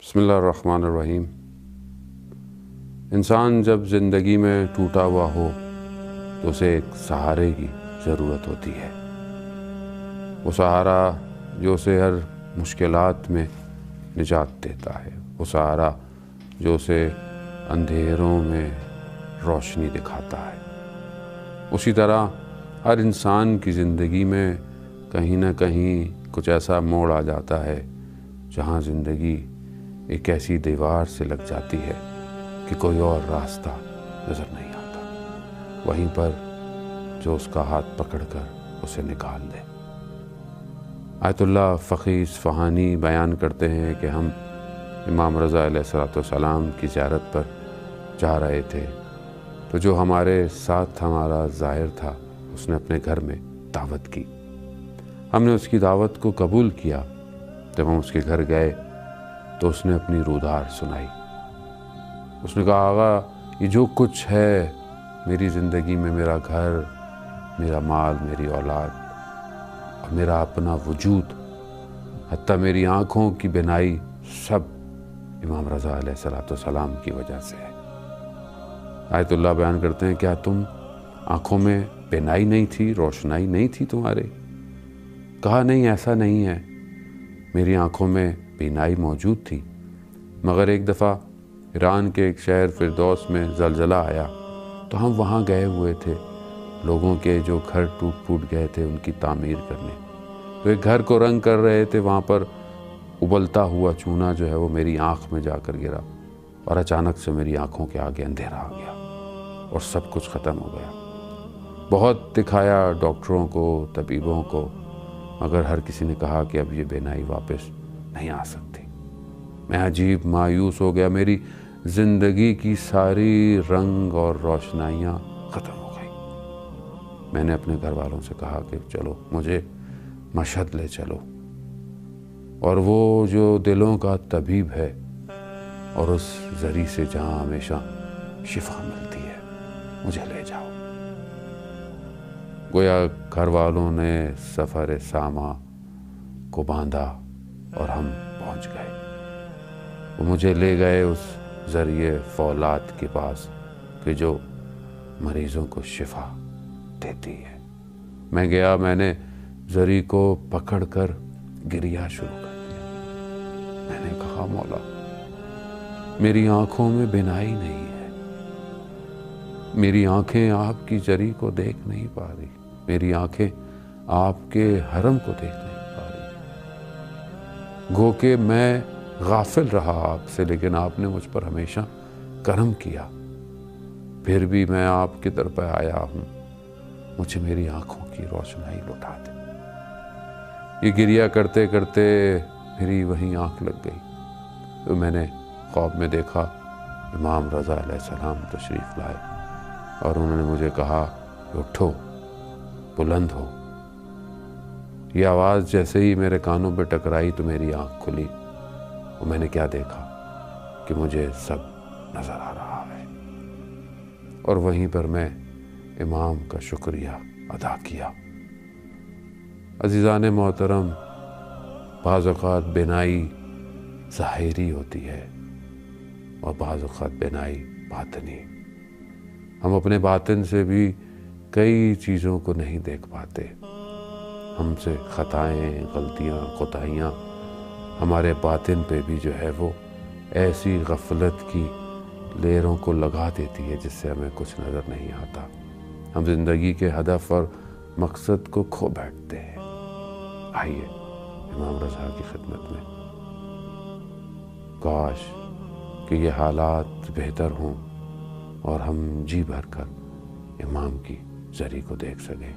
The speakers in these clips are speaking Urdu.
بسم اللہ الرحمن الرحیم۔ انسان جب زندگی میں ٹوٹا ہوا ہو تو اسے ایک سہارے کی ضرورت ہوتی ہے۔ وہ سہارا جو اسے ہر مشکلات میں نجات دیتا ہے، وہ سہارا جو اسے اندھیروں میں روشنی دکھاتا ہے۔ اسی طرح ہر انسان کی زندگی میں کہیں نہ کہیں کچھ ایسا موڑ آ جاتا ہے جہاں زندگی ایک ایسی دیوار سے لگ جاتی ہے کہ کوئی اور راستہ نظر نہیں آتا، وہیں پر جو اس کا ہاتھ پکڑ کر اسے نکال دے۔ آیت اللہ فقی اصفہانی بیان کرتے ہیں کہ ہم امام رضا علیہ السلام کی زیارت پر جا رہے تھے تو جو ہمارے ساتھ ہمارا ظاہر تھا اس نے اپنے گھر میں دعوت کی۔ ہم نے اس کی دعوت کو قبول کیا۔ جب ہم اس کے گھر گئے تو اس نے اپنی رودار سنائی۔ اس نے کہا، آغا یہ جو کچھ ہے میری زندگی میں، میرا گھر، میرا مال، میری اولاد اور میرا اپنا وجود، حتیٰ میری آنکھوں کی بینائی، سب امام رضا علیہ السلام کی وجہ سے ہے۔ آیت اللہ بیان کرتے ہیں، کیا تم آنکھوں میں بینائی نہیں تھی، روشنائی نہیں تھی تمہارے؟ کہا نہیں، ایسا نہیں ہے، میری آنکھوں میں بینائی موجود تھی، مگر ایک دفعہ ایران کے ایک شہر فردوس میں زلزلہ آیا تو ہم وہاں گئے ہوئے تھے، لوگوں کے جو گھر ٹوٹ پھوٹ گئے تھے ان کی تعمیر کرنے۔ تو ایک گھر کو رنگ کر رہے تھے، وہاں پر ابلتا ہوا چونا جو ہے وہ میری آنکھ میں جا کر گرا اور اچانک سے میری آنکھوں کے آگے اندھیرا آ گیا اور سب کچھ ختم ہو گیا۔ بہت دکھایا ڈاکٹروں کو، طبیبوں کو، مگر ہر کسی نے کہا کہ اب یہ بینائی واپس نہیں آ سکتی۔ میں عجیب مایوس ہو گیا، میری زندگی کی ساری رنگ اور روشنائیاں ختم ہو گئی۔ میں نے اپنے گھر والوں سے کہا کہ چلو مجھے مشہد لے چلو، اور وہ جو دلوں کا طبیب ہے اور اس زری سے جہاں ہمیشہ شفا ملتی ہے، مجھے لے جاؤ۔ گویا گھر والوں نے سفر ساما کو باندھا اور ہم پہنچ گئے۔ وہ مجھے لے گئے اس ذریعے فولاد کے پاس کہ جو مریضوں کو شفا دیتی ہے۔ میں گیا، میں نے ذری کو پکڑ کر گریا شروع کر دیا۔ میں نے کہا، مولا میری آنکھوں میں بینائی نہیں ہے، میری آنکھیں آپ کی ذری کو دیکھ نہیں پا رہی، میری آنکھیں آپ کے حرم کو دیکھ نہیں پا رہی۔ گو کہ میں غافل رہا آپ سے، لیکن آپ نے مجھ پر ہمیشہ کرم کیا، پھر بھی میں آپ کی طرف آیا ہوں، مجھے میری آنکھوں کی روشنائی لوٹا دے۔ یہ گریہ کرتے کرتے میری وہیں آنکھ لگ گئی تو میں نے خواب میں دیکھا امام رضا علیہ السلام تشریف لائے اور انہوں نے مجھے کہا کہ اٹھو، بلند ہو۔ یہ آواز جیسے ہی میرے کانوں پہ ٹکرائی تو میری آنکھ کھلی اور میں نے کیا دیکھا کہ مجھے سب نظر آ رہا ہے، اور وہیں پر میں امام کا شکریہ ادا کیا۔ عزیزان محترم، بعض اوقات بینائی ظاہری ہوتی ہے اور بعض اوقات بینائی باطنی۔ ہم اپنے باطن سے بھی کئی چیزوں کو نہیں دیکھ پاتے، ہم سے خطائیں، غلطیاں، کوتاہیاں ہمارے باطن پہ بھی جو ہے وہ ایسی غفلت کی لیروں کو لگا دیتی ہے جس سے ہمیں کچھ نظر نہیں آتا۔ ہم زندگی کے ہدف اور مقصد کو کھو بیٹھتے ہیں۔ آئیے امام رضا کی خدمت میں، کاش کہ یہ حالات بہتر ہوں اور ہم جی بھر کر امام کی ذری کو دیکھ سکیں۔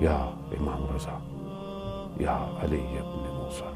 یا امام رضا، یا علی ابن موسیٰ۔